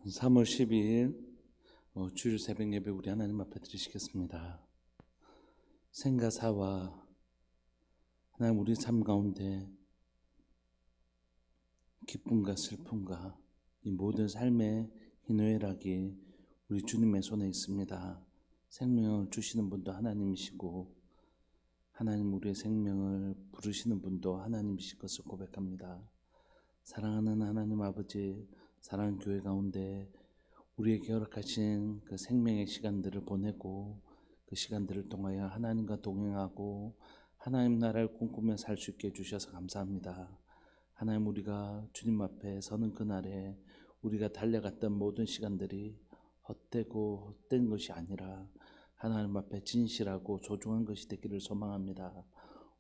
3월 12일 주일 새벽 예배 우리 하나님 앞에 드리시겠습니다. 생과 사와 하나님 우리 삶 가운데 기쁨과 슬픔과 이 모든 삶의 희노애락이 우리 주님의 손에 있습니다. 생명을 주시는 분도 하나님이시고 하나님 우리의 생명을 부르시는 분도 하나님이실 것을 고백합니다. 사랑하는 하나님 아버지, 사랑하는 교회 가운데 우리에게 허락하신 그 생명의 시간들을 보내고 그 시간들을 통하여 하나님과 동행하고 하나님 나라를 꿈꾸며 살 수 있게 해주셔서 감사합니다. 하나님, 우리가 주님 앞에 서는 그날에 우리가 달려갔던 모든 시간들이 헛되고 헛된 것이 아니라 하나님 앞에 진실하고 소중한 것이 되기를 소망합니다.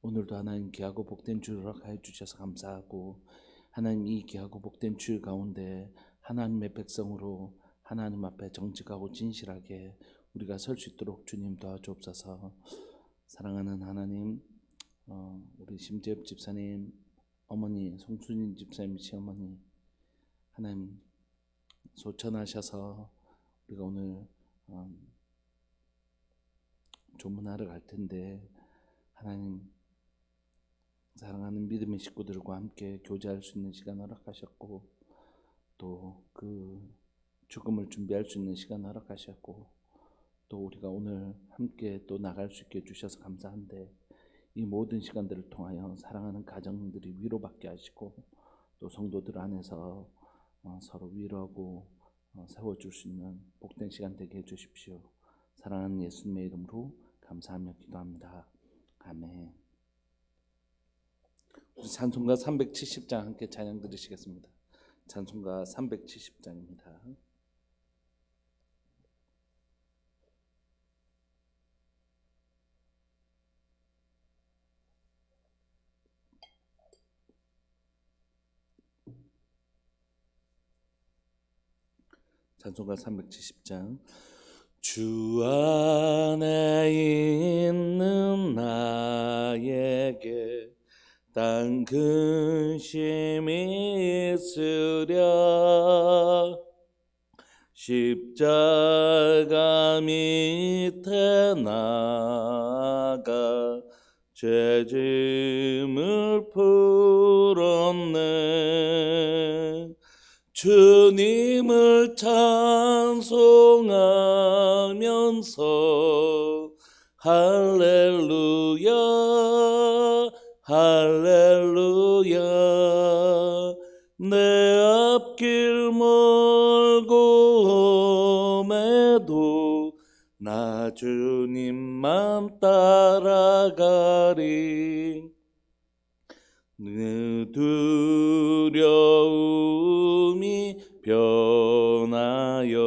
오늘도 하나님 귀하고 복된 주를 허락하여 주셔서 감사하고, 하나님 이 귀하고 복된 주일 가운데 하나님의 백성으로 하나님 앞에 정직하고 진실하게 우리가 설 수 있도록 주님 도와주옵소서. 사랑하는 하나님, 우리 심재엽 집사님 어머니, 송순인 집사님 시어머니, 하나님 소천하셔서 우리가 오늘 조문하러 갈 텐데, 하나님 사랑하는 믿음의 식구들과 함께 교제할 수 있는 시간 허락하셨고, 또 그 죽음을 준비할 수 있는 시간 허락하셨고, 또 우리가 오늘 함께 또 나갈 수 있게 해주셔서 감사한데, 이 모든 시간들을 통하여 사랑하는 가정들이 위로받게 하시고, 또 성도들 안에서 서로 위로하고 세워줄 수 있는 복된 시간 되게 해주십시오. 사랑하는 예수님의 이름으로 감사하며 기도합니다. 아멘. 우리 찬송가 370장 함께 찬양 드리시겠습니다. 찬송가 370장입니다. 찬송가 370장. 주 안에 있는 나에게 딴 근심이 있으랴. 십자가 밑에 나가 죄짐을 풀었네. 주님을 찬송하면서 할렐루야 할렐루야. 내 앞길 멀고 험해도 나 주님만 따라가리. 내 두려움이 변하여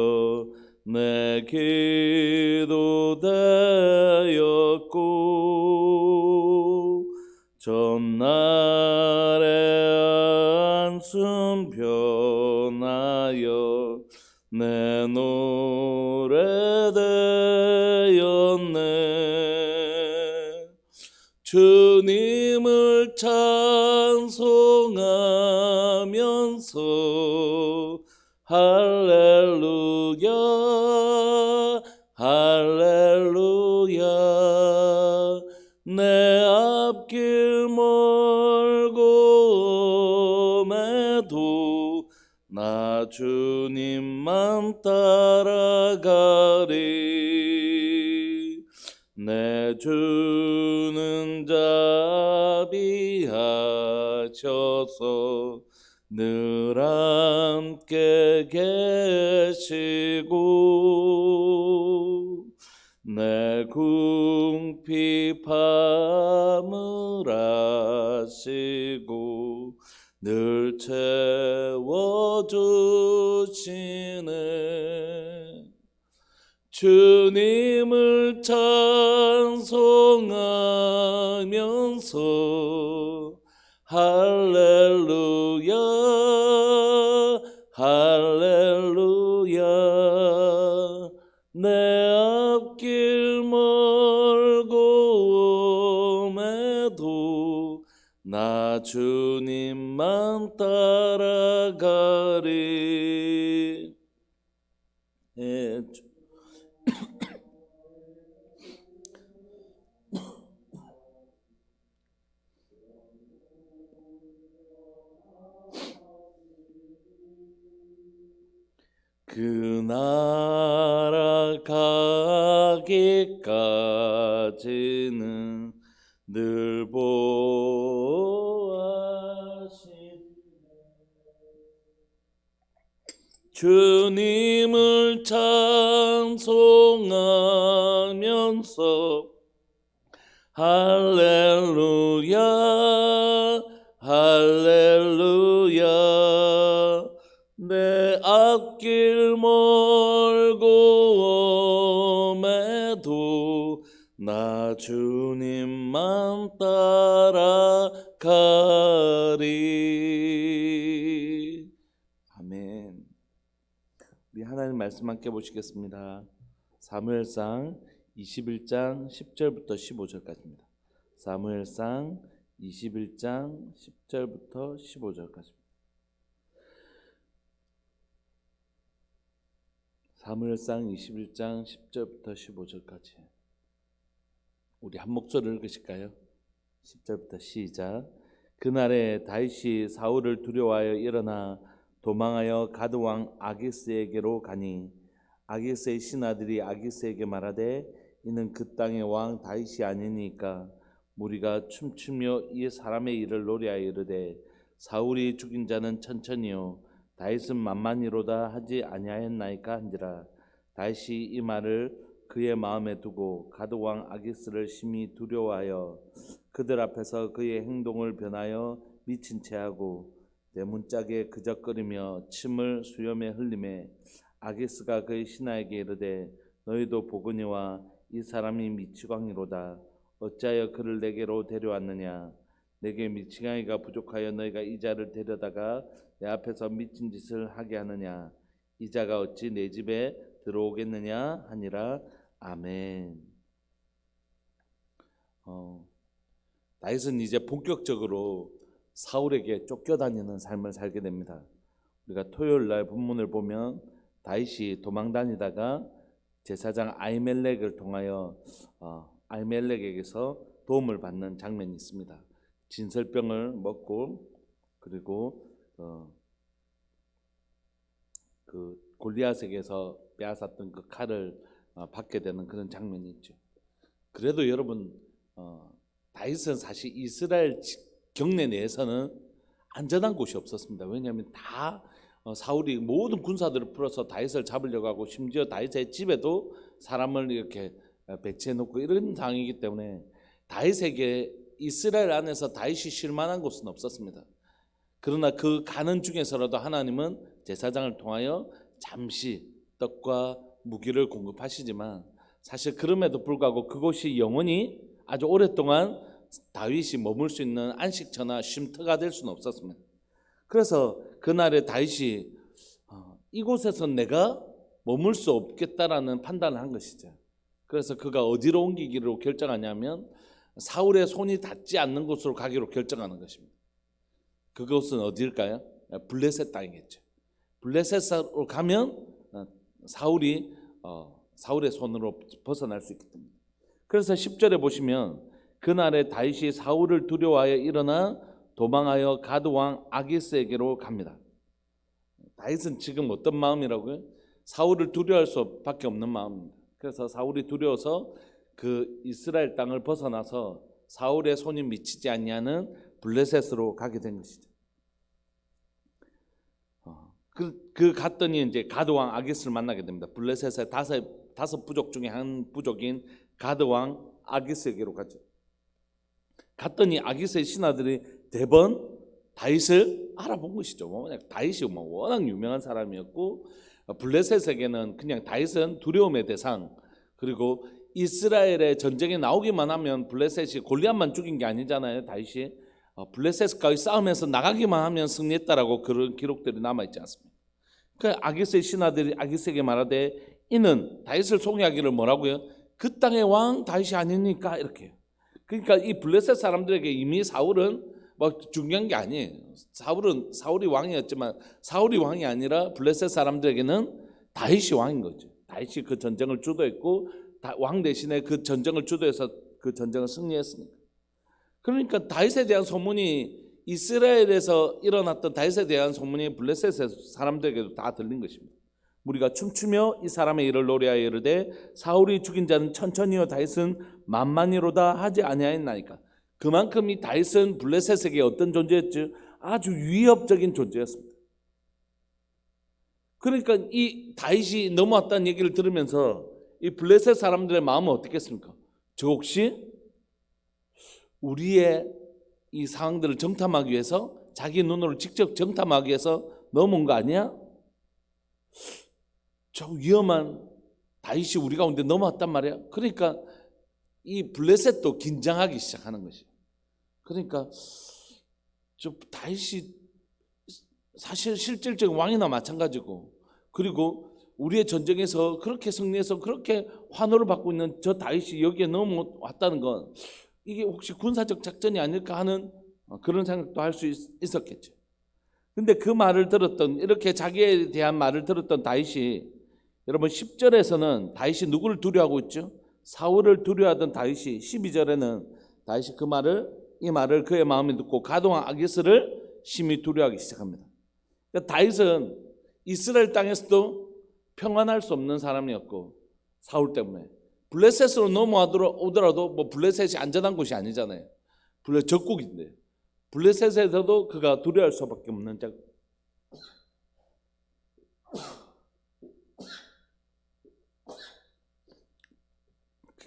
내 기도 되었고, 전날의 한숨 변하여 내 노래 되었네. 주님을 찬송하면서 할렐루야 할렐루야. 내 앞길 멀고 험해도 나 주님만 따라가리. 내 주는 자비하셔서 늘 함께 계시고, 내 궁핍함을 아시고 늘 채워주시네. 주님을 찬송하면서 할렐루야 할렐루야. 내 앞길 멀고 험해도 나 주님만 따라가리. 예, 그 나라 가기까지는 늘 보아신 주님을 찬송하면서 할렐루야 할렐루야 내 앞길 멀고 옴에도 나 주님만 따라가리. 아멘. 우리 하나님 말씀 함께 보시겠습니다. 사무엘상 21장 10절부터 15절까지입니다. 사무엘상 21장 10절부터 15절까지입니다. 사무엘상 21장 10절부터 15절까지 우리 한 목소리를 읽으실까요? 10절부터 시작. 그날에 다윗이 사울을 두려워하여 일어나 도망하여 가드 왕 아기스에게로 가니 아기스의 신하들이 아기스에게 말하되 이는 그 땅의 왕 다윗이 아니니까 무리가 춤추며 이 사람의 일을 노래하여 이르되 사울이 죽인 자는 천천히요 다윗은 만만히로다 하지 아니하였나이까 한지라. 다윗이 이 말을 그의 마음에 두고 가드 왕 아기스를 심히 두려워하여 그들 앞에서 그의 행동을 변하여 미친 채하고 대문짝에 그적거리며 침을 수염에 흘리매 아기스가 그의 신하에게 이르되 너희도 보거니와 이 사람이 미치광이로다. 어찌하여 그를 내게로 데려왔느냐. 내게 미치광이가 부족하여 너희가 이 자를 데려다가 내 앞에서 미친 짓을 하게 하느냐. 이 자가 어찌 내 집에 들어오겠느냐 하니라. 아멘. 다윗은 이제 본격적으로 사울에게 쫓겨다니는 삶을 살게 됩니다. 우리가 토요일 날 본문을 보면 다윗이 도망다니다가 제사장 아히멜렉을 통하여 아히멜렉에게서 도움을 받는 장면이 있습니다. 진설병을 먹고 그리고 그 골리앗에게서 빼앗았던 그 칼을 받게 되는 그런 장면이 있죠. 그래도 여러분 다윗은 사실 이스라엘 경내 내에서는 안전한 곳이 없었습니다. 왜냐하면 다 사울이 모든 군사들을 풀어서 다윗을 잡으려고 하고 심지어 다윗의 집에도 사람을 이렇게 배치해 놓고 이런 상황이기 때문에 다윗에게 이스라엘 안에서 다윗이 쉴 만한 곳은 없었습니다. 그러나 그 가는 중에서라도 하나님은 제사장을 통하여 잠시 떡과 무기를 공급하시지만 사실 그럼에도 불구하고 그곳이 영원히 아주 오랫동안 다윗이 머물 수 있는 안식처나 쉼터가 될 수는 없었습니다. 그래서 그날에 다윗이 이곳에서 내가 머물 수 없겠다라는 판단을 한 것이죠. 그래서 그가 어디로 옮기기로 결정하냐면 사울의 손이 닿지 않는 곳으로 가기로 결정하는 것입니다. 그곳은 어디일까요? 블레셋 땅이겠죠. 블레셋으로 가면 사울의 손으로 벗어날 수 있기 때문에. 그래서 10절에 보시면 그날에 다윗이 사울을 두려워하여 일어나 도망하여 가드 왕 아기스에게로 갑니다. 다윗은 지금 어떤 마음이라고요? 사울을 두려워할 수밖에 없는 마음입니다. 그래서 사울이 두려워서 그 이스라엘 땅을 벗어나서 사울의 손이 미치지 않냐는 블레셋으로 가게 된 것이죠. 그 갔더니 이제 가드 왕 아기스를 만나게 됩니다. 블레셋의 다섯 부족 중에 한 부족인 가드 왕 아기스에게로 가죠. 갔더니 아기스의 신하들이 대번 다윗을 알아본 것이죠. 다윗이 워낙 유명한 사람이었고 블레셋에게는 그냥 다윗은 두려움의 대상, 그리고 이스라엘의 전쟁에 나오기만 하면 블레셋이 골리앗만 죽인 게 아니잖아요. 다윗이 블레셋과의 싸움에서 나가기만 하면 승리했다라고 그런 기록들이 남아있지 않습니까? 그 아기스의 신하들이 아기스에게 말하되 이는 다윗을 소개하기를 뭐라고요? 그 땅의 왕 다윗이 아니니까 이렇게. 그러니까 이 블레셋 사람들에게 이미 사울은 뭐 중요한 게 아니에요. 사울이 왕이었지만 사울이 왕이 아니라 블레셋 사람들에게는 다윗이 왕인 거죠. 다윗이 그 전쟁을 주도했고 왕 대신에 그 전쟁을 주도해서 그 전쟁을 승리했으니까. 그러니까 다윗에 대한 소문이 이스라엘에서 일어났던 다윗에 대한 소문이 블레셋의 사람들에게도 다 들린 것입니다. 우리가 춤추며 이 사람의 일을 노래하여 이르되 사울이 죽인 자는 천천히요 다윗은 만만히로다 하지 아니하였나이까. 그만큼 이 다윗은 블레셋에게 어떤 존재였죠? 아주 위협적인 존재였습니다. 그러니까 이 다윗이 넘어왔다는 얘기를 들으면서 이 블레셋 사람들의 마음은 어떻겠습니까? 저 혹시 우리의 이 상황들을 정탐하기 위해서 자기 눈으로 직접 정탐하기 위해서 넘어온 거 아니야? 저 위험한 다윗이 우리 가운데 넘어왔단 말이야. 그러니까 이 블레셋도 긴장하기 시작하는 것이. 그러니까 저 다윗이 사실 실질적인 왕이나 마찬가지고, 그리고 우리의 전쟁에서 그렇게 승리해서 그렇게 환호를 받고 있는 저 다윗이 여기에 넘어왔다는 건 이게 혹시 군사적 작전이 아닐까 하는 그런 생각도 할 수 있었겠죠. 근데 그 말을 들었던, 이렇게 자기에 대한 말을 들었던 다윗이, 여러분 10절에서는 다윗이 누구를 두려워하고 있죠? 사울을 두려워하던 다윗이 12절에는 다윗이 이 말을 그의 마음에 듣고 가동한 아기스를 심히 두려워하기 시작합니다. 그러니까 다윗은 이스라엘 땅에서도 평안할 수 없는 사람이었고, 사울 때문에 블레셋으로 넘어오더라도 뭐 블레셋이 안전한 곳이 아니잖아요. 블레셋 적국인데 블레셋에서도 그가 두려워할 수밖에 없는 자.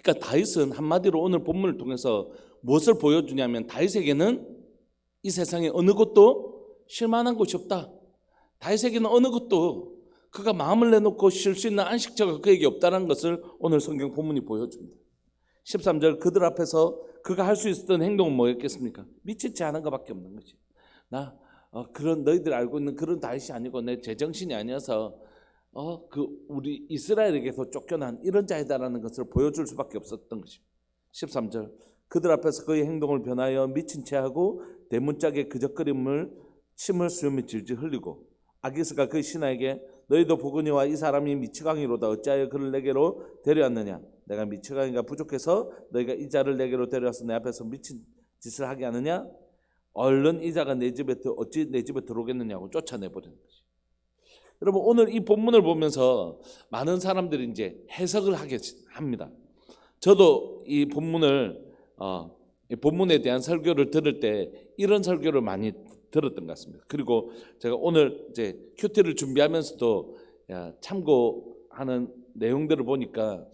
그러니까 다윗은 한마디로 오늘 본문을 통해서 무엇을 보여주냐면, 다윗에게는 이 세상에 어느 것도 실만한 곳이 없다. 다윗에게는 어느 것도 그가 마음을 내놓고 쉴 수 있는 안식처가 그에게 없다는 것을 오늘 성경 본문이 보여줍니다. 13절, 그들 앞에서 그가 할 수 있었던 행동은 뭐였겠습니까? 미치지 않은 것밖에 없는 거지. 그런 너희들 알고 있는 그런 다윗이 아니고 내 제정신이 아니어서 우리 이스라엘에게서 쫓겨난 이런 자이다라는 것을 보여줄 수밖에 없었던 것입니다. 13절, 그들 앞에서 그의 행동을 변하여 미친 채 하고 대문짝에 그적거림을 침을 수염이 질질 흘리고, 아기스가 그 신하에게 너희도 보거니와 이 사람이 미치광이로다. 어찌하여 그를 내게로 데려왔느냐? 내가 미치광이가 부족해서 너희가 이 자를 내게로 데려와서 내 앞에서 미친 짓을 하게 하느냐? 얼른 이 자가 어찌 내 집에 들어오겠느냐고 쫓아내버리는 것이. 여러분, 오늘 이 본문을 보면서 많은 사람들이 이제 해석을 하게 합니다. 저도 이 본문에 대한 설교를 들을 때 이런 설교를 많이 들었던 것 같습니다. 그리고 제가 오늘 이제 큐티를 준비하면서도 참고하는 내용들을 보니까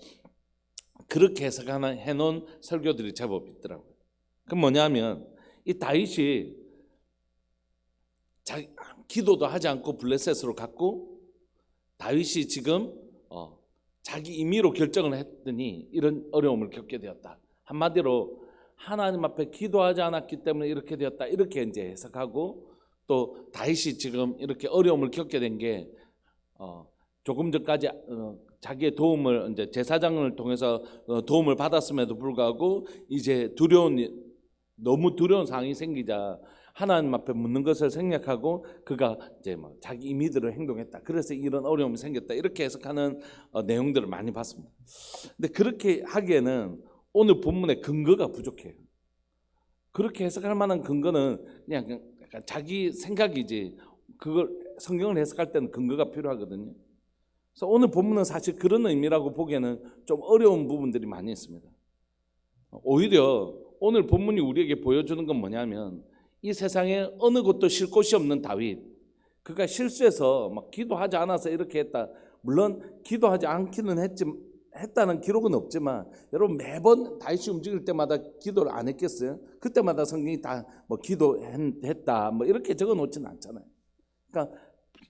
그렇게 해놓은 설교들이 제법 있더라고요. 그럼 뭐냐면, 이 다윗이 기도도 하지 않고 블레셋으로 갔고, 다윗이 지금 자기 임의로 결정을 했더니 이런 어려움을 겪게 되었다. 한마디로 하나님 앞에 기도하지 않았기 때문에 이렇게 되었다, 이렇게 이제 해석하고, 또 다윗이 지금 이렇게 어려움을 겪게 된 게 조금 전까지 자기의 도움을 이제 제사장을 통해서 도움을 받았음에도 불구하고 이제 너무 두려운 상황이 생기자 하나님 앞에 묻는 것을 생략하고 그가 이제 자기 임의대로 행동했다. 그래서 이런 어려움이 생겼다. 이렇게 해석하는 내용들을 많이 봤습니다. 근데 그렇게 하기에는 오늘 본문의 근거가 부족해요. 그렇게 해석할 만한 근거는 그냥 약간 자기 생각이지, 그걸 성경을 해석할 때는 근거가 필요하거든요. 그래서 오늘 본문은 사실 그런 의미라고 보기에는 좀 어려운 부분들이 많이 있습니다. 오히려 오늘 본문이 우리에게 보여주는 건 뭐냐면, 이 세상에 어느 곳도 쉴 곳이 없는 다윗, 그가 실수해서 막 기도하지 않아서 이렇게 했다. 물론 기도하지 않기는 했다는 기록은 없지만, 여러분 매번 다윗이 움직일 때마다 기도를 안 했겠어요? 그때마다 성경이 다 기도했다 이렇게 적어 놓지는 않잖아요. 그러니까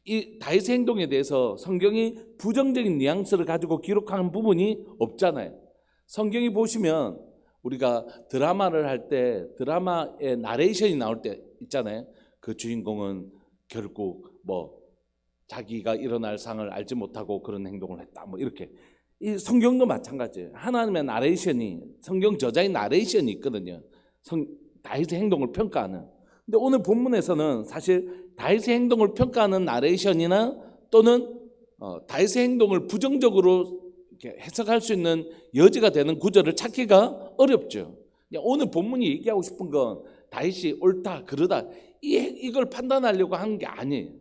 이 다윗의 행동에 대해서 성경이 부정적인 뉘앙스를 가지고 기록한 부분이 없잖아요. 성경이 보시면 우리가 드라마를 할 때 드라마의 나레이션이 나올 때 있잖아요. 그 주인공은 결국 자기가 일어날 상을 알지 못하고 그런 행동을 했다, 이렇게. 이 성경도 마찬가지예요. 하나님의 나레이션이, 성경 저자의 나레이션이 있거든요. 다윗의 행동을 평가하는. 근데 오늘 본문에서는 사실 다윗의 행동을 평가하는 나레이션이나 또는 다윗의 행동을 부정적으로 이렇게 해석할 수 있는 여지가 되는 구절을 찾기가 어렵죠. 오늘 본문이 얘기하고 싶은 건 다윗이 옳다 그러다 이걸 판단하려고 하는 게 아니에요.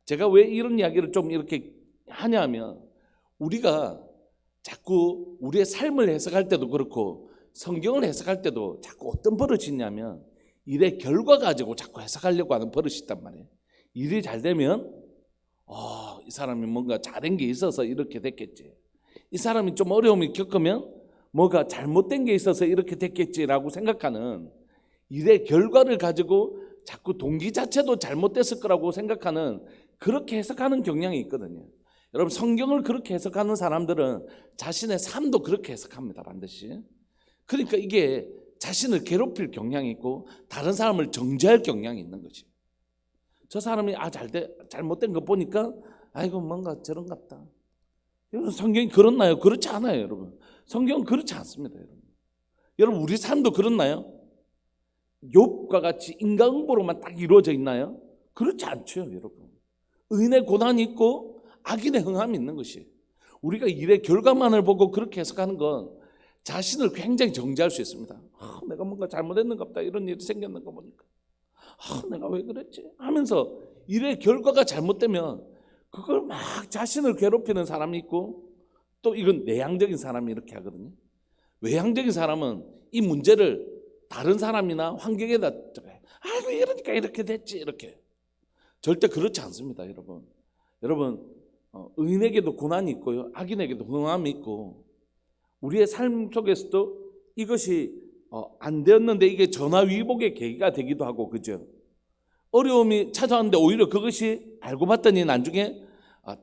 제가 왜 이런 이야기를 좀 이렇게 하냐면 우리가 자꾸 우리의 삶을 해석할 때도 그렇고 성경을 해석할 때도 자꾸 어떤 버릇이 있냐면 일의 결과 가지고 자꾸 해석하려고 하는 버릇이 있단 말이에요. 일이 잘 되면 이 사람이 뭔가 잘한 게 있어서 이렇게 됐겠지. 이 사람이 좀 어려움을 겪으면 뭐가 잘못된 게 있어서 이렇게 됐겠지라고 생각하는 일의 결과를 가지고 자꾸 동기 자체도 잘못됐을 거라고 생각하는 그렇게 해석하는 경향이 있거든요. 여러분 성경을 그렇게 해석하는 사람들은 자신의 삶도 그렇게 해석합니다. 반드시. 그러니까 이게 자신을 괴롭힐 경향이 있고 다른 사람을 정죄할 경향이 있는 거지. 저 사람이 잘못된 거 보니까 아이고 뭔가 저런갑다. 여러분 성경이 그렇나요? 그렇지 않아요. 여러분 성경은 그렇지 않습니다. 여러분 우리 삶도 그렇나요? 욥과 같이 인과응보로만 딱 이루어져 있나요? 그렇지 않죠. 여러분 의인의 고난이 있고 악인의 흥함이 있는 것이 우리가 일의 결과만을 보고 그렇게 해석하는 건 자신을 굉장히 정죄할 수 있습니다. 내가 뭔가 잘못했는가 보다 이런 일이 생겼는 거 보니까 내가 왜 그랬지 하면서 일의 결과가 잘못되면 그걸 막 자신을 괴롭히는 사람이 있고 또 이건 내향적인 사람이 이렇게 하거든요. 외향적인 사람은 이 문제를 다른 사람이나 환경에다 아이고 이러니까 이렇게 됐지 이렇게 절대 그렇지 않습니다. 여러분 의인에게도 고난이 있고요 악인에게도 흥함이 있고 우리의 삶 속에서도 이것이 안 되었는데 이게 전화위복의 계기가 되기도 하고 그죠? 어려움이 찾아왔는데 오히려 그것이 알고 봤더니 나중에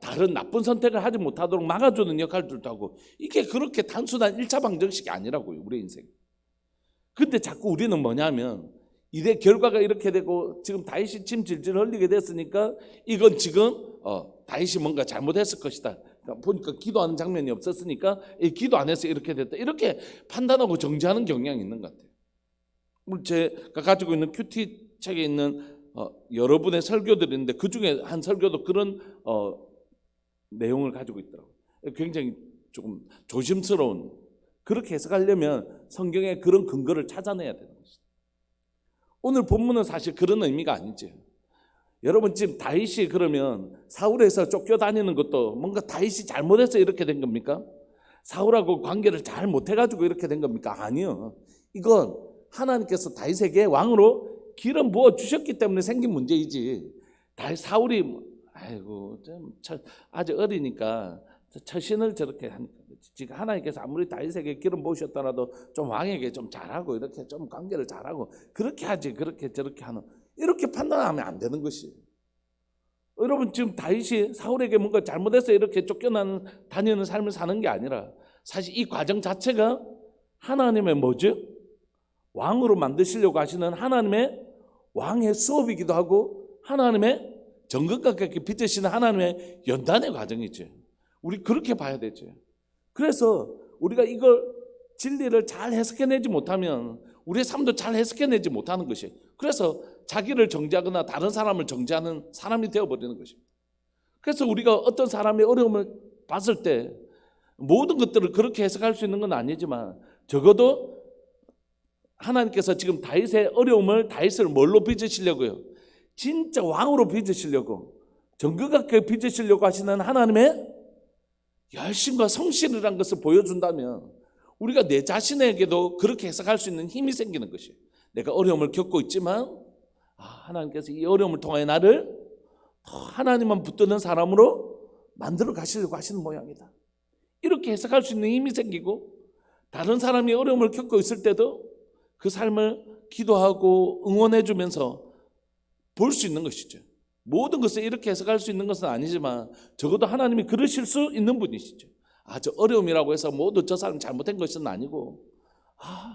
다른 나쁜 선택을 하지 못하도록 막아주는 역할들도 하고 이게 그렇게 단순한 1차 방정식이 아니라고요. 우리 인생. 근데 자꾸 우리는 뭐냐면 일의 결과가 이렇게 되고 지금 다윗이 침 질질 흘리게 됐으니까 이건 지금 다윗이 뭔가 잘못했을 것이다. 그러니까 보니까 기도하는 장면이 없었으니까 기도 안 해서 이렇게 됐다. 이렇게 판단하고 정죄하는 경향이 있는 것 같아요. 제가 가지고 있는 큐티 책에 있는 여러분의 설교들이 있는데 그중에 한 설교도 그런 내용을 가지고 있더라고요. 굉장히 조금 조심스러운 그렇게 해석하려면 성경의 그런 근거를 찾아내야 되는 것이죠. 오늘 본문은 사실 그런 의미가 아니죠. 여러분 지금 다윗이 그러면 사울에서 쫓겨다니는 것도 뭔가 다윗이 잘못해서 이렇게 된 겁니까? 사울하고 관계를 잘 못해가지고 이렇게 된 겁니까? 아니요. 이건 하나님께서 다윗에게 왕으로 기름 부어 주셨기 때문에 생긴 문제이지. 사울이 아이고 좀 아주 어리니까 처신을 저렇게 하니까 지금 하나님께서 아무리 다윗에게 기름 부으셨더라도 좀 왕에게 좀 잘하고 이렇게 좀 관계를 잘하고 그렇게 하지 그렇게 저렇게 하는 이렇게 판단하면 안 되는 것이. 여러분 지금 다윗이 사울에게 뭔가 잘못해서 이렇게 다니는 삶을 사는 게 아니라 사실 이 과정 자체가 하나님의 뭐죠? 왕으로 만드시려고 하시는 하나님의 왕의 수업이기도 하고 하나님의 정금과 같게 빚으시는 하나님의 연단의 과정이죠. 우리 그렇게 봐야 되죠. 그래서 우리가 이걸 진리를 잘 해석해내지 못하면 우리의 삶도 잘 해석해내지 못하는 것이 그래서 자기를 정죄하거나 다른 사람을 정죄하는 사람이 되어버리는 것입니다. 그래서 우리가 어떤 사람의 어려움을 봤을 때 모든 것들을 그렇게 해석할 수 있는 건 아니지만 적어도 하나님께서 지금 다윗의 어려움을 다윗을 뭘로 빚으시려고요? 진짜 왕으로 빚으시려고 정글같게 빚으시려고 하시는 하나님의 열심과 성실이라는 것을 보여준다면 우리가 내 자신에게도 그렇게 해석할 수 있는 힘이 생기는 것이에요. 내가 어려움을 겪고 있지만 하나님께서 이 어려움을 통하여 나를 하나님만 붙드는 사람으로 만들어 가시려고 하시는 모양이다. 이렇게 해석할 수 있는 힘이 생기고 다른 사람이 어려움을 겪고 있을 때도 그 삶을 기도하고 응원해 주면서 볼 수 있는 것이죠. 모든 것을 이렇게 해석할 수 있는 것은 아니지만 적어도 하나님이 그러실 수 있는 분이시죠. 저 어려움이라고 해서 모두 저 사람 잘못된 것은 아니고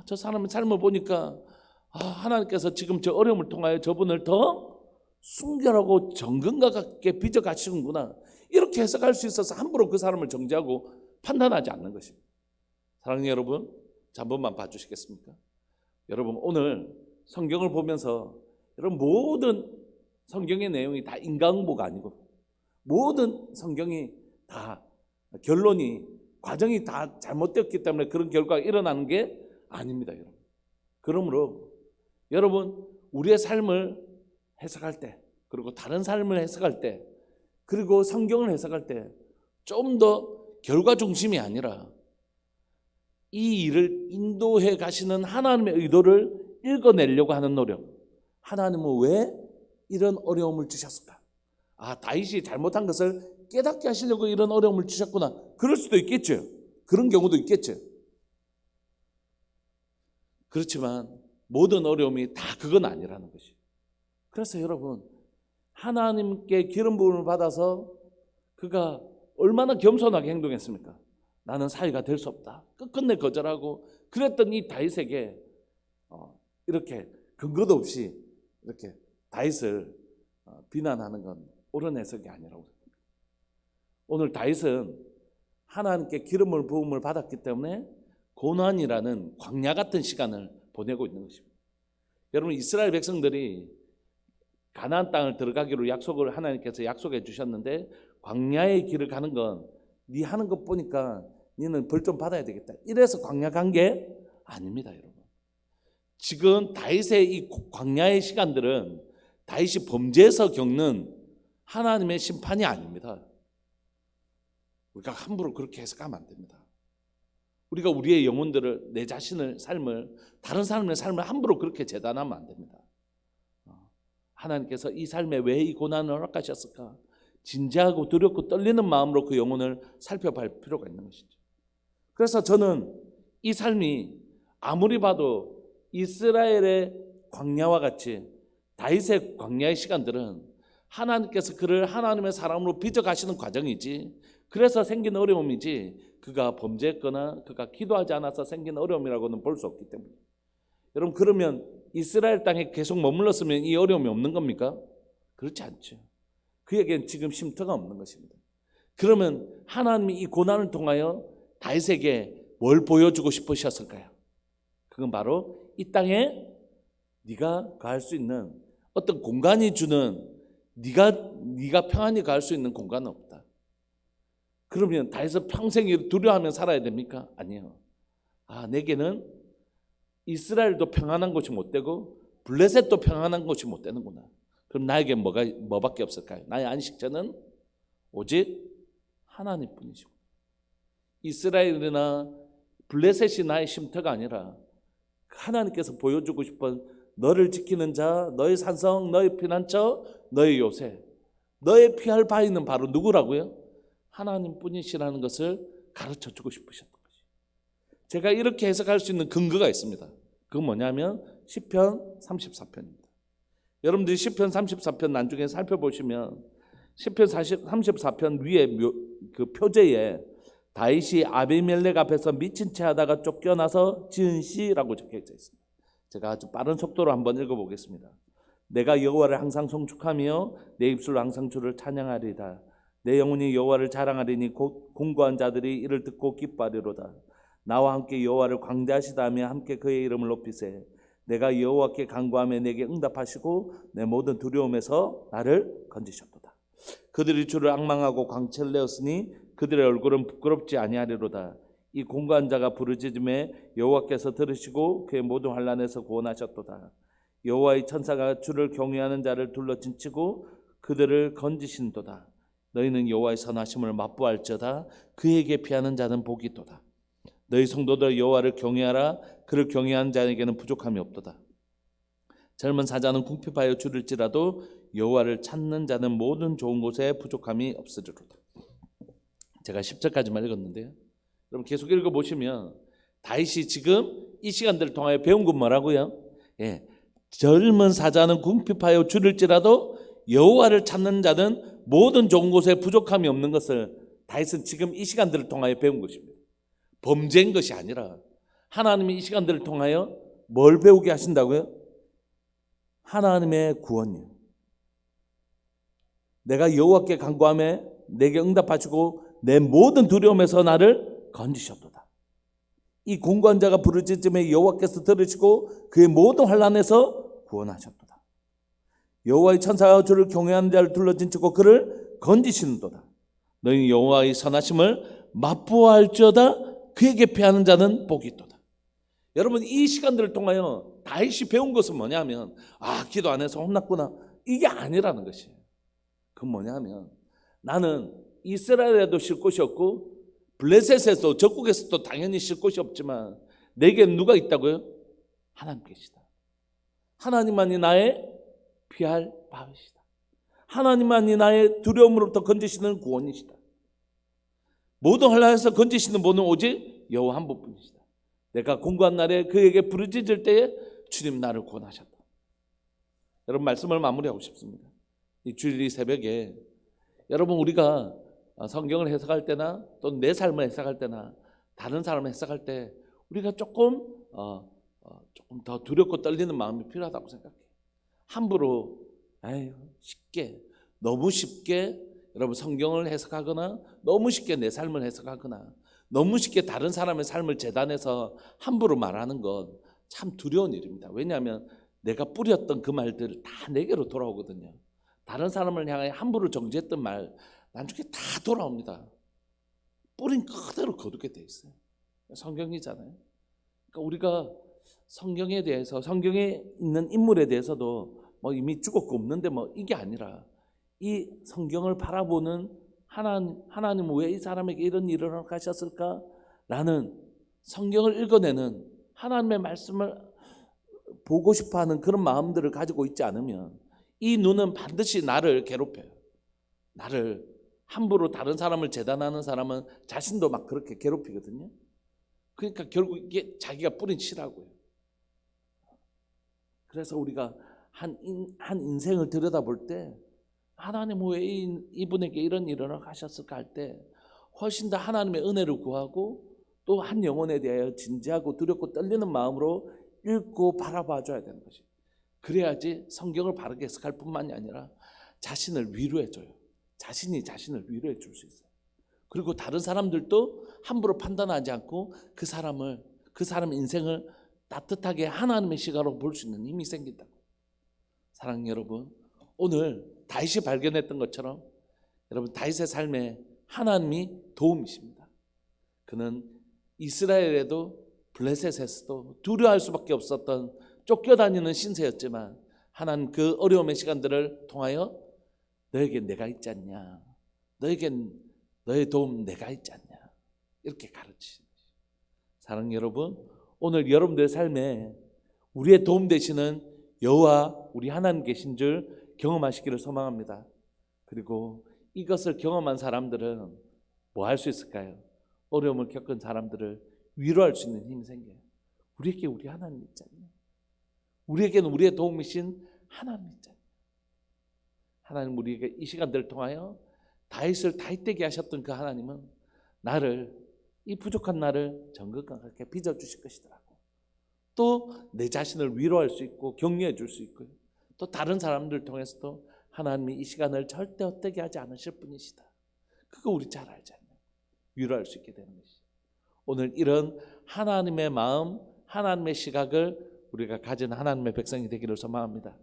저 사람의 삶을 보니까 하나님께서 지금 저 어려움을 통하여 저분을 더 순결하고 정금과 같게 빚어 가시는구나. 이렇게 해석할 수 있어서 함부로 그 사람을 정죄하고 판단하지 않는 것입니다. 사랑하는 여러분, 한 번만 봐주시겠습니까? 여러분 오늘 성경을 보면서 여러분 모든 성경의 내용이 다 인과응보가 아니고 모든 성경이 다 결론이 과정이 다 잘못되었기 때문에 그런 결과가 일어나는 게 아닙니다, 여러분. 그러므로 여러분 우리의 삶을 해석할 때, 그리고 다른 삶을 해석할 때, 그리고 성경을 해석할 때 좀 더 결과 중심이 아니라 이 일을 인도해 가시는 하나님의 의도를 읽어내려고 하는 노력. 하나님은 왜 이런 어려움을 주셨을까? 다윗이 잘못한 것을 깨닫게 하시려고 이런 어려움을 주셨구나. 그럴 수도 있겠죠. 그런 경우도 있겠죠. 그렇지만 모든 어려움이 다 그건 아니라는 것이. 그래서 여러분, 하나님께 기름 부음을 받아서 그가 얼마나 겸손하게 행동했습니까? 나는 사위가 될 수 없다. 끝끝내 거절하고 그랬던 이 다윗에게 이렇게 근거도 없이 이렇게 다윗을 비난하는 건 옳은 해석이 아니라고 생각합니다. 오늘 다윗은 하나님께 기름을 부음을 받았기 때문에 고난이라는 광야 같은 시간을 보내고 있는 것입니다. 여러분, 이스라엘 백성들이 가나안 땅을 들어가기로 약속을 하나님께서 약속해 주셨는데 광야의 길을 가는 건 네 하는 것 보니까 너는 벌 좀 받아야 되겠다. 이래서 광야 간 게 아닙니다, 여러분. 지금 다윗의 이 광야의 시간들은 다윗이 범죄에서 겪는 하나님의 심판이 아닙니다. 우리가 함부로 그렇게 해석하면 안 됩니다. 우리가 우리의 영혼들을, 내 자신의 삶을, 다른 사람의 삶을 함부로 그렇게 재단하면 안 됩니다. 하나님께서 이 삶에 왜 이 고난을 허락하셨을까? 진지하고 두렵고 떨리는 마음으로 그 영혼을 살펴볼 필요가 있는 것이죠. 그래서 저는 이 삶이 아무리 봐도 이스라엘의 광야와 같이 다윗의 광야의 시간들은 하나님께서 그를 하나님의 사람으로 빚어가시는 과정이지, 그래서 생긴 어려움이지 그가 범죄했거나 그가 기도하지 않아서 생긴 어려움이라고는 볼 수 없기 때문에. 여러분, 그러면 이스라엘 땅에 계속 머물렀으면 이 어려움이 없는 겁니까? 그렇지 않죠. 그에게는 지금 쉼터가 없는 것입니다. 그러면 하나님이 이 고난을 통하여 다윗에게 뭘 보여주고 싶으셨을까요? 그건 바로 이 땅에 네가 가할 수 있는 어떤 공간이 주는, 네가 평안히 가할 수 있는 공간은 없다. 그러면 다윗은 평생 두려워하며 살아야 됩니까? 아니요. 내게는 이스라엘도 평안한 곳이 못 되고 블레셋도 평안한 곳이 못 되는구나. 그럼 나에게 뭐밖에 없을까요? 나의 안식처는 오직 하나님뿐이시고, 이스라엘이나 블레셋이 나의 쉼터가 아니라 하나님께서 보여주고 싶은 너를 지키는 자, 너의 산성, 너의 피난처, 너의 요새, 너의 피할 바위는 바로 누구라고요? 하나님뿐이시라는 것을 가르쳐주고 싶으셨던 것이죠. 제가 이렇게 해석할 수 있는 근거가 있습니다. 그건 뭐냐면 시편 34편입니다. 여러분들이 시편 34편 나중에 살펴보시면 시편 34편 위에 그 표제에 다윗이 아비멜렉 앞에서 미친 채 하다가 쫓겨나서 지은 시라고 적혀져 있습니다. 제가 아주 빠른 속도로 한번 읽어보겠습니다. 내가 여호와를 항상 송축하며 내 입술로 항상 주를 찬양하리다. 내 영혼이 여호와를 자랑하리니 곧 공고한 자들이 이를 듣고 기뻐하리로다. 나와 함께 여호와를 광대하시다며 함께 그의 이름을 높이세. 내가 여호와께 간구하며 내게 응답하시고 내 모든 두려움에서 나를 건지셨도다. 그들이 주를 앙망하고 광채를 내었으니 그들의 얼굴은 부끄럽지 아니하리로다. 이 공고한 자가 부르짖음에 여호와께서 들으시고 그의 모든 환난에서 구원하셨도다. 여호와의 천사가 주를 경외하는 자를 둘러진치고 그들을 건지신도다. 너희는 여호와의 선하심을 맛보알지어다. 그에게 피하는 자는 복이 있도다. 너희 성도들 여호와를 경외하라. 그를 경외하는 자에게는 부족함이 없도다. 젊은 사자는 궁핍하여 줄일지라도 여호와를 찾는 자는 모든 좋은 곳에 부족함이 없으리로다. 제가 10절까지만 읽었는데요, 여러분 계속 읽어보시면 다윗이 지금 이 시간들을 통하여 배운 건 뭐라고요? 젊은 사자는 궁핍하여 줄일지라도 여호와를 찾는 자는 모든 좋은 곳에 부족함이 없는 것을 다윗은 지금 이 시간들을 통하여 배운 것입니다. 범죄인 것이 아니라 하나님이 이 시간들을 통하여 뭘 배우게 하신다고요? 하나님의 구원이요. 내가 여호와께 간구하며 내게 응답하시고 내 모든 두려움에서 나를 건지셨도다. 이 공고한 자가 부르짖음에 여호와께서 들으시고 그의 모든 환난에서 구원하셨도다. 여호와의 천사가 주를 경외하는 자를 둘러진치고 그를 건지시는도다. 너희 여호와의 선하심을 맛보아할지어다. 그에게 패하는 자는 복이 있도다. 여러분, 이 시간들을 통하여 다윗이 배운 것은 뭐냐면, 기도 안 해서 혼났구나, 이게 아니라는 것이에요. 그건 뭐냐면, 나는 이스라엘에도 쉴 곳이 없고 블레셋에서 적국에서도 당연히 쉴 곳이 없지만 내게는 누가 있다고요? 하나님 계시다. 하나님만이 나의 피할 바위시다. 하나님만이 나의 두려움으로부터 건지시는 구원이시다. 모든 혼란에서 건지시는 분은 오직 여호와 한 분뿐이시다. 내가 공고한 날에 그에게 부르짖을 때에 주님 나를 구원하셨다. 여러분, 말씀을 마무리하고 싶습니다. 이 주일 이 새벽에 여러분, 우리가 성경을 해석할 때나 또 내 삶을 해석할 때나 다른 사람을 해석할 때 우리가 조금 더 두렵고 떨리는 마음이 필요하다고 생각해요. 함부로 쉽게, 너무 쉽게 여러분 성경을 해석하거나 너무 쉽게 내 삶을 해석하거나 너무 쉽게 다른 사람의 삶을 재단해서 함부로 말하는 건 참 두려운 일입니다. 왜냐하면 내가 뿌렸던 그 말들 다 내게로 돌아오거든요. 다른 사람을 향해 함부로 정죄했던 말 나중에 다 돌아옵니다. 뿌린 그대로 거두게 돼 있어요. 성경이잖아요. 그러니까 우리가 성경에 대해서, 성경에 있는 인물에 대해서도 이미 죽었고 없는데 이게 아니라 이 성경을 바라보는 하나님 왜 이 사람에게 이런 일을 허락하셨을까? 라는 성경을 읽어내는 하나님의 말씀을 보고 싶어하는 그런 마음들을 가지고 있지 않으면 이 눈은 반드시 나를 괴롭혀요. 나를 함부로 다른 사람을 재단하는 사람은 자신도 막 그렇게 괴롭히거든요. 그러니까 결국 이게 자기가 뿌린 씨라고요. 그래서 우리가 한 인생을 들여다볼 때 하나님 왜 이분에게 이런 일을 하셨을까 할 때 훨씬 더 하나님의 은혜를 구하고 또 한 영혼에 대하여 진지하고 두렵고 떨리는 마음으로 읽고 바라봐 줘야 되는 것이. 그래야지 성경을 바르게 해석할 뿐만이 아니라 자신을 위로해 줘요. 자신이 자신을 위로해 줄 수 있어요. 그리고 다른 사람들도 함부로 판단하지 않고 그 사람 인생을 따뜻하게 하나님의 시각으로 볼 수 있는 힘이 생긴다고. 사랑하는 여러분, 오늘 다윗이 발견했던 것처럼 여러분, 다윗의 삶에 하나님이 도움이십니다. 그는 이스라엘에도 블레셋에서도 두려워할 수밖에 없었던 쫓겨다니는 신세였지만 하나님 그 어려움의 시간들을 통하여 너에게 내가 있지 않냐, 너에겐 너의 도움 내가 있지 않냐, 이렇게 가르치시는 것이죠. 사랑하는 여러분, 오늘 여러분들의 삶에 우리의 도움 되시는 여호와 우리 하나님 계신 줄 경험하시기를 소망합니다. 그리고 이것을 경험한 사람들은 뭐 할 수 있을까요? 어려움을 겪은 사람들을 위로할 수 있는 힘이 생겨요. 우리에게 우리 하나님 있잖아요. 우리에게는 우리의 도움이신 하나님 있잖아요. 하나님 우리에게 이 시간들을 통하여 다윗을 다윗되게 하셨던 그 하나님은 나를, 이 부족한 나를 정극하게 빚어주실 것이더라고. 또 내 자신을 위로할 수 있고 격려해 줄 수 있고요. 또 다른 사람들 통해서도 하나님이 이 시간을 절대 헛되게 하지 않으실 분이시다. 그거 우리 잘 알잖아요. 위로할 수 있게 되는 것이죠. 오늘 이런 하나님의 마음, 하나님의 시각을 우리가 가진 하나님의 백성이 되기를 소망합니다.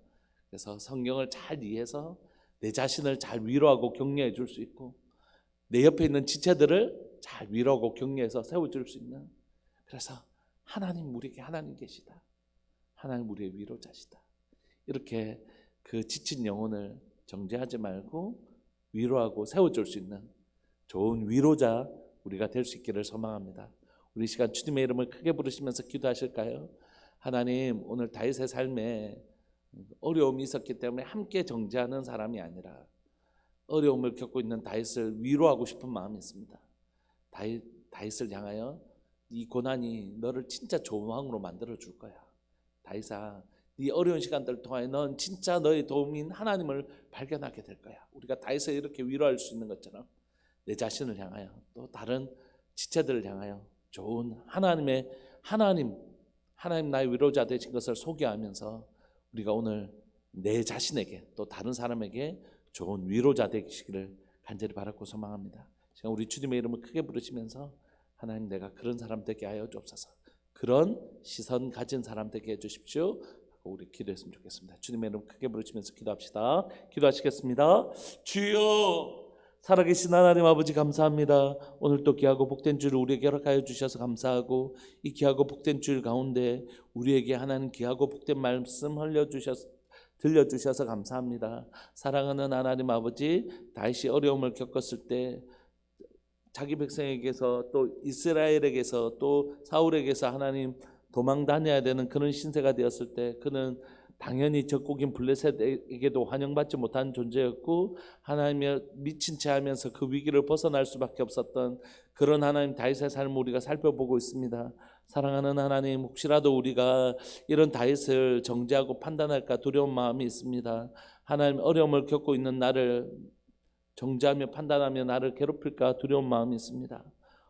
그래서 성경을 잘 이해해서 내 자신을 잘 위로하고 격려해 줄 수 있고 내 옆에 있는 지체들을 잘 위로하고 격려해서 세워줄 수 있는, 그래서 하나님 우리에게 하나님 계시다, 하나님 우리의 위로자시다, 이렇게 그 지친 영혼을 정죄하지 말고 위로하고 세워줄 수 있는 좋은 위로자 우리가 될 수 있기를 소망합니다. 우리 시간 주님의 이름을 크게 부르시면서 기도하실까요? 하나님, 오늘 다윗의 삶에 어려움이 있었기 때문에 함께 정죄하는 사람이 아니라 어려움을 겪고 있는 다윗을 위로하고 싶은 마음이 있습니다. 다윗을 향하여 이 고난이 너를 진짜 좋은 왕으로 만들어 줄 거야. 다윗아, 이 어려운 시간들을 통하여 넌 진짜 너의 도움인 하나님을 발견하게 될 거야. 우리가 다윗을 이렇게 위로할 수 있는 것처럼 내 자신을 향하여 또 다른 지체들을 향하여 좋은 하나님 나의 위로자 되신 것을 소개하면서 우리가 오늘 내 자신에게 또 다른 사람에게 좋은 위로자 되시기를 간절히 바라고 소망합니다. 지금 우리 주님의 이름을 크게 부르시면서 하나님, 내가 그런 사람 되게 하여 주옵소서, 그런 시선 가진 사람 되게 해주십시오 하고 우리 기도했으면 좋겠습니다. 주님의 이름 크게 부르시면서 기도합시다. 기도하시겠습니다. 주여, 살아계신 하나님 아버지 감사합니다. 오늘 또 귀하고 복된 주를 우리에게 허락하여 주셔서 감사하고 이 귀하고 복된 주일 가운데 우리에게 하나님 귀하고 복된 말씀 들려주셔서 감사합니다. 사랑하는 하나님 아버지, 다윗이 어려움을 겪었을 때 자기 백성에게서 또 이스라엘에게서 또 사울에게서 하나님 도망 다녀야 되는 그런 신세가 되었을 때 그는 당연히 적국인 블레셋에게도 환영받지 못한 존재였고 하나님의 미친 채 하면서 그 위기를 벗어날 수밖에 없었던 그런 하나님 다윗의 삶을 우리가 살펴보고 있습니다. 사랑하는 하나님, 혹시라도 우리가 이런 다윗을 정죄하고 판단할까 두려운 마음이 있습니다. 하나님, 어려움을 겪고 있는 나를 정죄하며 판단하며 나를 괴롭힐까 두려운 마음이 있습니다.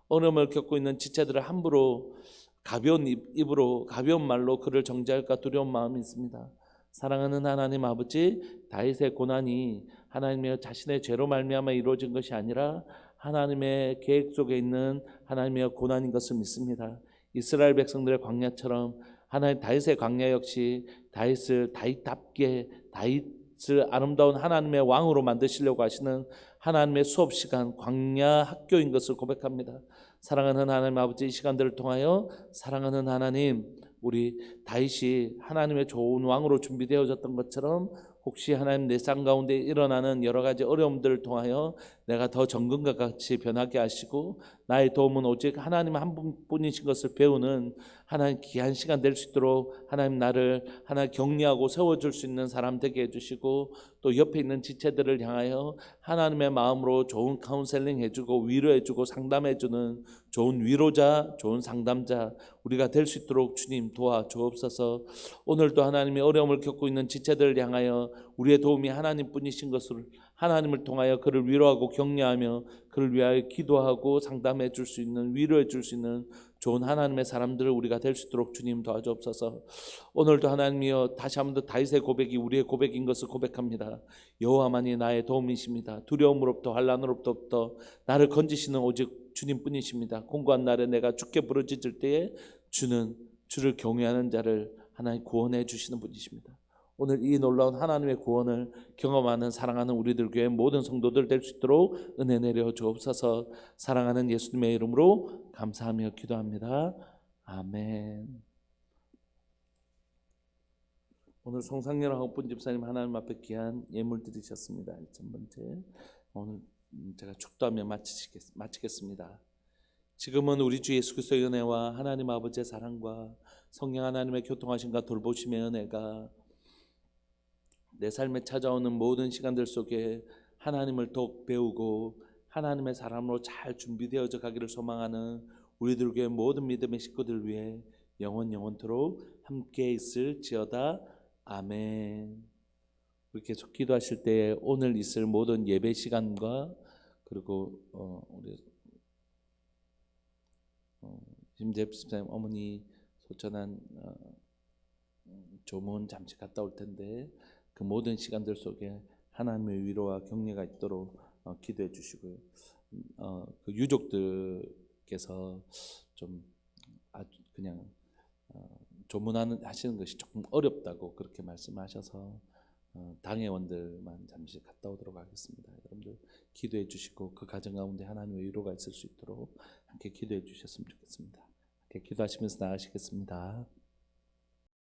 어려움을 겪고 있는 지체들을 함부로 가벼운 입으로 가벼운 말로 그를 정죄할까 두려운 마음이 있습니다. 사랑하는 하나님 아버지, 다윗의 고난이 하나님의 자신의 죄로 말미암아 이루어진 것이 아니라 하나님의 계획 속에 있는 하나님의 고난인 것을 믿습니다. 이스라엘 백성들의 광야처럼 하나님 다윗의 광야 역시 다윗을 다윗답게 다윗을 아름다운 하나님의 왕으로 만드시려고 하시는 하나님의 수업 시간 광야 학교인 것을 고백합니다. 사랑하는 하나님 아버지, 이 시간들을 통하여 사랑하는 하나님, 우리 다윗이 하나님의 좋은 왕으로 준비되어졌던 것처럼 혹시 하나님 내 삶 가운데 일어나는 여러 가지 어려움들을 통하여 내가 더 정금과 같이 변하게 하시고 나의 도움은 오직 하나님 한 분뿐이신 것을 배우는 하나님 귀한 시간 될 수 있도록 하나님 나를 하나님 격려하고 세워줄 수 있는 사람 되게 해주시고 또 옆에 있는 지체들을 향하여 하나님의 마음으로 좋은 카운셀링 해주고 위로해주고 상담해주는 좋은 위로자, 좋은 상담자 우리가 될 수 있도록 주님 도와주옵소서. 오늘도 하나님의 어려움을 겪고 있는 지체들을 향하여 우리의 도움이 하나님뿐이신 것을 하나님을 통하여 그를 위로하고 격려하며 그를 위하여 기도하고 상담해 줄 수 있는 위로해 줄 수 있는 좋은 하나님의 사람들을 우리가 될 수 있도록 주님 도와주옵소서. 오늘도 하나님이여 다시 한 번 더 다윗의 고백이 우리의 고백인 것을 고백합니다. 여호와만이 나의 도움이십니다. 두려움으로부터 환난으로부터 나를 건지시는 오직 주님뿐이십니다. 공고한 날에 내가 주께 부르짖을 때에 주는 주를 경외하는 자를 하나님 구원해 주시는 분이십니다. 오늘 이 놀라운 하나님의 구원을 경험하는 사랑하는 우리들 교회 모든 성도들 될 수 있도록 은혜 내려 주옵소서. 사랑하는 예수님의 이름으로 감사하며 기도합니다. 아멘. 오늘 송상렬 하옥분 집사님 하나님 앞에 귀한 예물 드리셨습니다. 1,000번째. 오늘 제가 축도하며 마치겠습니다. 지금은 우리 주 예수 그리스도의 은혜와 하나님 아버지의 사랑과 성령 하나님의 교통하심과 돌보심의 은혜가 내 삶에 찾아오는 모든 시간들 속에 하나님을 더욱 배우고 하나님의 사람으로 잘 준비되어져 가기를 소망하는 우리들 교회 모든 믿음의 식구들 위해 영원토록 함께 있을지어다. 아멘. 우리 계속 기도하실 때 오늘 있을 모든 예배 시간과 그리고 우리 김재엽 집사님 어머니 소천한 조문 잠시 갔다 올 텐데 그 모든 시간들 속에 하나님의 위로와 격려가 있도록 기도해 주시고요. 그 유족들께서 좀 아주 그냥 조문하시는 것이 조금 어렵다고 그렇게 말씀하셔서 당회원들만 잠시 갔다 오도록 하겠습니다. 여러분들 기도해 주시고 그 가정 가운데 하나님의 위로가 있을 수 있도록 함께 기도해 주셨으면 좋겠습니다. 함께 기도하시면서 나가시겠습니다.